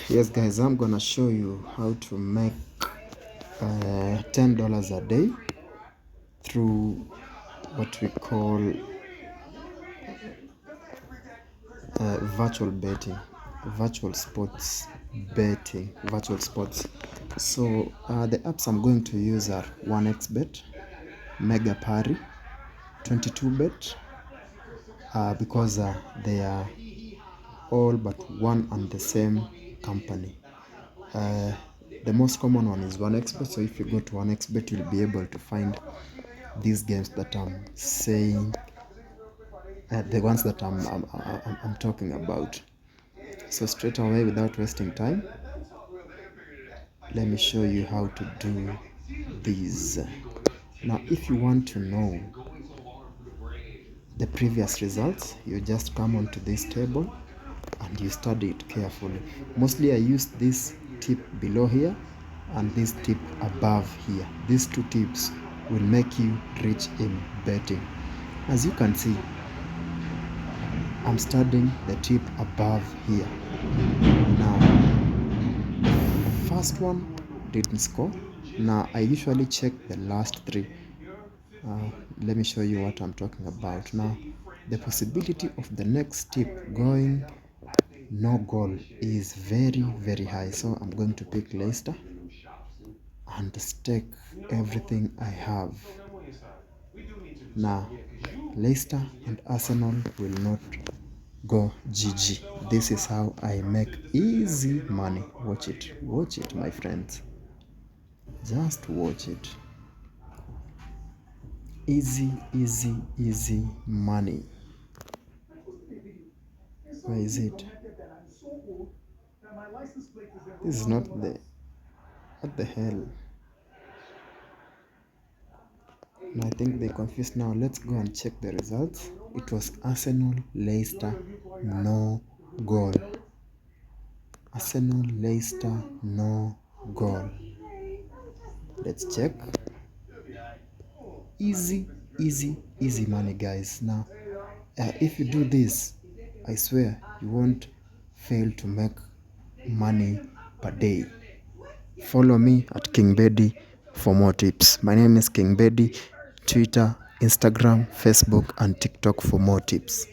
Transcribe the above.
Yes guys, I'm gonna show you how to make $10 a day through what we call virtual betting, virtual sports betting, virtual sports. So the apps I'm going to use are 1xBet, Mega Party, 22bet, because they are all but one and the same company. The most common one is 1xBet, so if you go to 1xBet you'll be able to find these games that I'm saying, the ones that I'm talking about. So straight away, without wasting time, let me show you how to do these. Now if you want to know the previous results, you just come onto this table and you study it carefully. Mostly I use this tip below here and this tip above here. These two tips will make you rich in betting. As you can see, I'm studying the tip above here. Now, the first one didn't score. Now, I usually check the last three. Let me show you what I'm talking about. Now, the possibility of the next tip going no goal is very, very high. So I'm going to pick Leicester and stake everything I have. Now, Leicester and Arsenal will not go GG. This is how I make easy money. Watch it, my friends. Just watch it. Easy money. Where is it? This is not the. What the hell? And I think they confused now. Let's go and check the results. It was Arsenal, Leicester, no goal. Arsenal, Leicester, no goal. Let's check. Easy money, guys. Now, if you do this, I swear you won't fail to make money per day. Follow me at King Beddy for more tips. My name is King Beddy. Twitter, Instagram, Facebook, and TikTok for more tips.